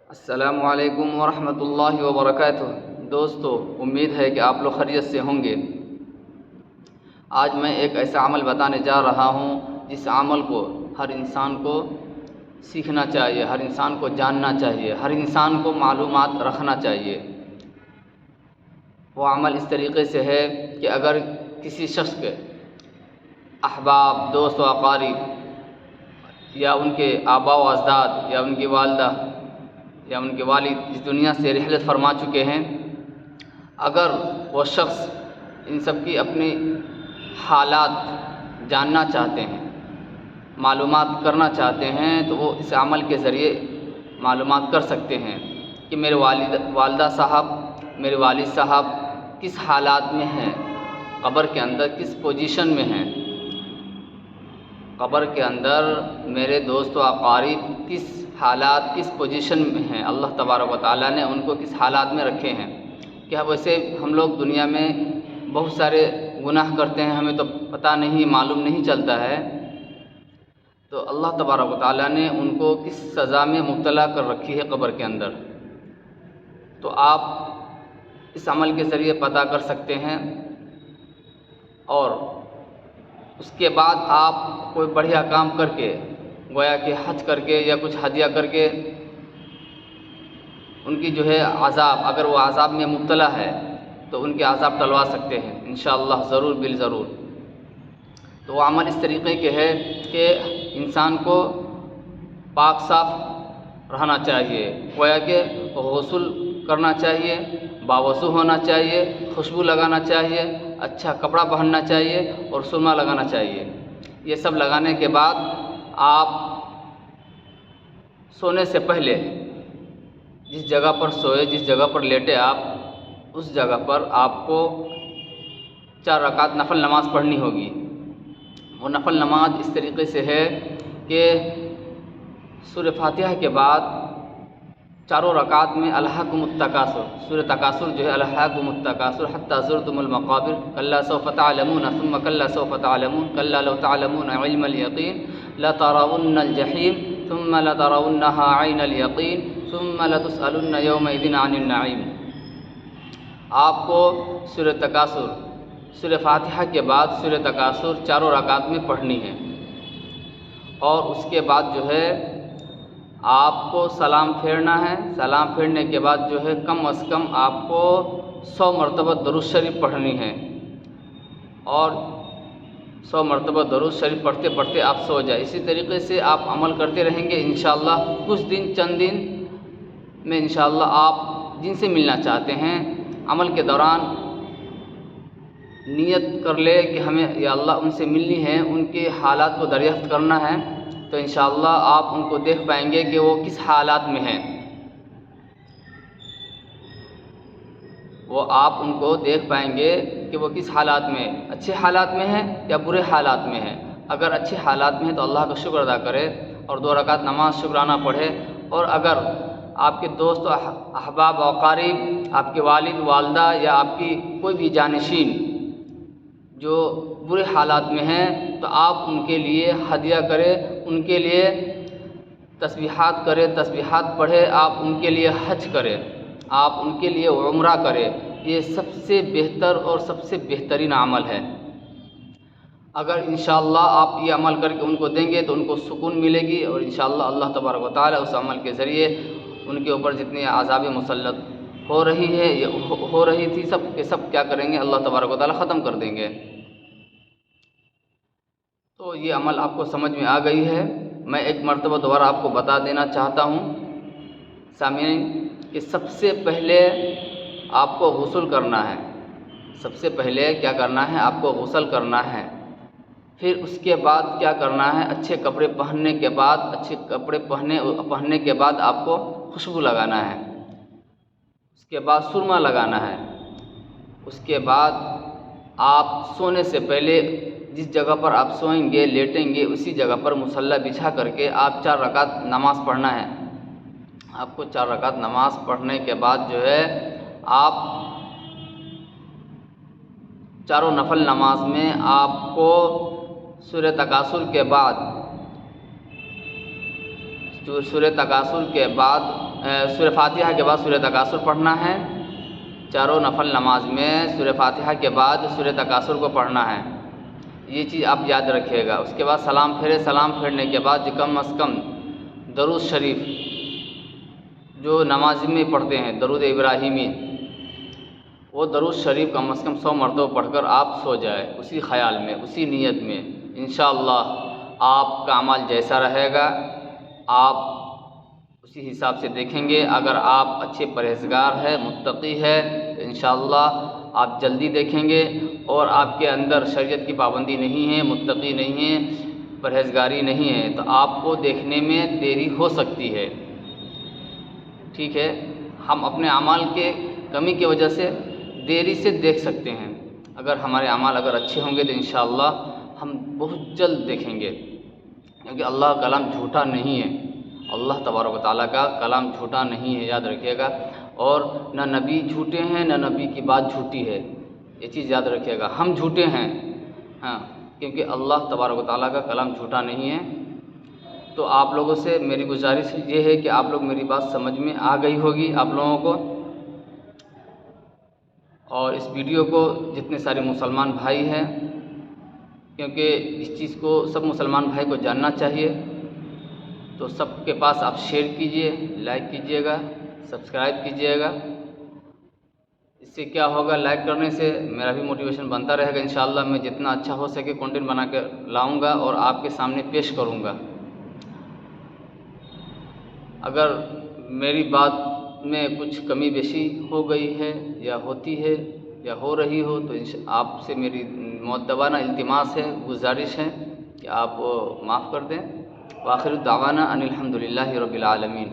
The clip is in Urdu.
السلام علیکم ورحمۃ اللہ وبرکاتہ۔ دوستو، امید ہے کہ آپ لوگ خیریت سے ہوں گے۔ آج میں ایک ایسا عمل بتانے جا رہا ہوں جس عمل کو ہر انسان کو سیکھنا چاہیے، ہر انسان کو جاننا چاہیے، ہر انسان کو معلومات رکھنا چاہیے۔ وہ عمل اس طریقے سے ہے کہ اگر کسی شخص کے احباب، دوست و اقارب یا ان کے آباء و اجداد یا ان کی والدہ یا ان کے والد اس دنیا سے رحلت فرما چکے ہیں، اگر وہ شخص ان سب کی اپنی حالات جاننا چاہتے ہیں، معلومات کرنا چاہتے ہیں، تو وہ اس عمل کے ذریعے معلومات کر سکتے ہیں کہ میرے والدہ صاحب، میرے والد صاحب کس حالات میں ہیں، قبر کے اندر کس پوزیشن میں ہیں، قبر کے اندر میرے دوست و اقارب کس حالات، کس پوزیشن میں ہیں، اللہ تبارک و تعالیٰ نے ان کو کس حالات میں رکھے ہیں۔ کہ ویسے ہم لوگ دنیا میں بہت سارے گناہ کرتے ہیں، ہمیں تو پتہ نہیں، معلوم نہیں چلتا ہے، تو اللہ تبارک و تعالیٰ نے ان کو کس سزا میں مبتلا کر رکھی ہے قبر کے اندر، تو آپ اس عمل کے ذریعے پتہ کر سکتے ہیں۔ اور اس کے بعد آپ کوئی بڑھیا کام کر کے، گویا کہ حج کر کے یا کچھ ہدیہ کر کے ان کی جو ہے عذاب، اگر وہ عذاب میں مبتلا ہے تو ان کے عذاب ٹلوا سکتے ہیں انشاءاللہ، ضرور بالضرور۔ تو وہ عمل اس طریقے کے ہے کہ انسان کو پاک صاف رہنا چاہیے، گویا کہ غسل کرنا چاہیے، باوضو ہونا چاہیے، خوشبو لگانا چاہیے، اچھا کپڑا پہننا چاہیے اور سرما لگانا چاہیے۔ یہ سب لگانے کے بعد آپ سونے سے پہلے جس جگہ پر سوئے، جس جگہ پر لیٹے آپ، اس جگہ پر آپ کو 4 رکعت نفل نماز پڑھنی ہوگی۔ وہ نفل نماز اس طریقے سے ہے کہ سورہ فاتحہ کے بعد چاروں رکعات میں الہاکم التکاثر، سورہ تکاثر جو ہے الہاکم التکاثر حتی زرتم المقابر کلا سوف تعلمون ثم کلا سوف تعلمون کلا لو تعلمون علم الیقین لترون الجحیم ثم لترونها عین الیقین ثم لتسألن یومئذ عن النعیم۔ آپ کو سورہ تکاثر، سورہ فاتحہ کے بعد سورہ تکاثر چاروں رکعات میں پڑھنی ہے، اور اس کے بعد جو ہے آپ کو سلام پھیرنا ہے۔ سلام پھیرنے کے بعد جو ہے کم از کم آپ کو 100 مرتبہ درود شریف پڑھنی ہے، اور 100 مرتبہ درود شریف پڑھتے پڑھتے آپ سو جائیں۔ اسی طریقے سے آپ عمل کرتے رہیں گے انشاءاللہ، کچھ دن، چند دن میں انشاءاللہ آپ جن سے ملنا چاہتے ہیں عمل کے دوران نیت کر لے کہ ہمیں یا اللہ ان سے ملنی ہے، ان کے حالات کو دریافت کرنا ہے، تو انشاءاللہ آپ ان کو دیکھ پائیں گے کہ وہ کس حالات میں ہیں، وہ آپ ان کو دیکھ پائیں گے کہ وہ کس حالات میں، اچھے حالات میں ہیں یا برے حالات میں ہیں۔ اگر اچھے حالات میں ہیں تو اللہ کا شکر ادا کرے اور 2 رکعت نماز شکرانہ پڑھے، اور اگر آپ کے دوست و احباب و اقارب، آپ کے والد والدہ یا آپ کی کوئی بھی جانشین جو برے حالات میں ہیں، تو آپ ان کے لیے ہدیہ کرے، ان کے لیے تسبیحات کرے، تسبیحات پڑھے، آپ ان کے لیے حج کرے، آپ ان کے لیے عمرہ کرے۔ یہ سب سے بہتر اور سب سے بہترین عمل ہے۔ اگر انشاءاللہ آپ یہ عمل کر کے ان کو دیں گے تو ان کو سکون ملے گی، اور انشاءاللہ اللہ تبارک و تعالیٰ اس عمل کے ذریعے ان کے اوپر جتنی عذاب مسلط ہو رہی ہے، ہو رہی تھی، سب کے سب کیا کریں گے، اللہ تبارک و تعالیٰ ختم کر دیں گے۔ تو یہ عمل آپ کو سمجھ میں آ گئی ہے۔ میں ایک مرتبہ دوبارہ آپ کو بتا دینا چاہتا ہوں سامعین کہ سب سے پہلے آپ کو غسل کرنا ہے، سب سے پہلے کیا کرنا ہے، آپ کو غسل کرنا ہے۔ پھر اس کے بعد کیا کرنا ہے، اچھے کپڑے پہننے کے بعد، اچھے کپڑے پہننے کے بعد آپ کو خوشبو لگانا ہے، اس کے بعد سرما لگانا ہے، اس کے بعد آپ سونے سے پہلے جس جگہ پر آپ سوئیں گے، لیٹیں گے، اسی جگہ پر مصلی بچھا کر کے آپ 4 رکعت نماز پڑھنا ہے۔ آپ کو 4 رکعت نماز پڑھنے کے بعد جو ہے آپ چاروں نفل نماز میں آپ کو سورہ تکاثر کے بعد سورہ فاتحہ کے بعد سورہ تکاثر پڑھنا ہے، چاروں نفل نماز میں سورہ فاتحہ کے بعد سورہ تکاثر کو پڑھنا ہے، یہ چیز آپ یاد رکھیے گا۔ اس کے بعد سلام پھیرے، سلام پھیرنے کے بعد کم از کم درود شریف جو نماز میں پڑھتے ہیں، درود ابراہیمی، وہ درود شریف کم از کم 100 مرتبہ پڑھ کر آپ سو جائے، اسی خیال میں، اسی نیت میں۔ انشاءاللہ آپ کا عمل جیسا رہے گا آپ اسی حساب سے دیکھیں گے۔ اگر آپ اچھے پرہیزگار ہے، متقی ہے، تو انشاءاللہ آپ جلدی دیکھیں گے، اور آپ کے اندر شریعت کی پابندی نہیں ہے، متقی نہیں ہے، پرہیزگاری نہیں ہے، تو آپ کو دیکھنے میں دیری ہو سکتی ہے۔ ٹھیک ہے، ہم اپنے اعمال کے کمی کی وجہ سے دیری سے دیکھ سکتے ہیں، اگر ہمارے اعمال اگر اچھے ہوں گے تو انشاءاللہ ہم بہت جلد دیکھیں گے، کیونکہ اللہ کا کلام جھوٹا نہیں ہے، اللہ تبارک و تعالیٰ کا کلام جھوٹا نہیں ہے، یاد رکھیے گا۔ اور نہ نبی جھوٹے ہیں، نہ نبی کی بات جھوٹی ہے، یہ چیز یاد رکھیے گا۔ ہم جھوٹے ہیں، ہاں، کیونکہ اللہ تبارک و تعالیٰ کا کلام جھوٹا نہیں ہے۔ تو آپ لوگوں سے میری گزارش یہ ہے کہ آپ لوگ میری بات سمجھ میں آ گئی ہوگی آپ لوگوں کو، اور اس ویڈیو کو جتنے سارے مسلمان بھائی ہیں، کیونکہ اس چیز کو سب مسلمان بھائی کو جاننا چاہیے، تو سب کے پاس آپ شیئر کیجئے، لائک کیجئے گا، سبسکرائب کیجئے گا۔ اس سے کیا ہوگا، لائک کرنے سے میرا بھی موٹیویشن بنتا رہے گا، انشاءاللہ میں جتنا اچھا ہو سکے کنٹینٹ بنا کے لاؤں گا اور آپ کے سامنے پیش کروں گا۔ اگر میری بات میں کچھ کمی بیشی ہو گئی ہے یا ہوتی ہے یا ہو رہی ہو تو آپ سے میری مؤدبانہ التماس ہے، گزارش ہے کہ آپ معاف کر دیں۔ وآخر دعوانا ان الحمد للہ رب العالمین۔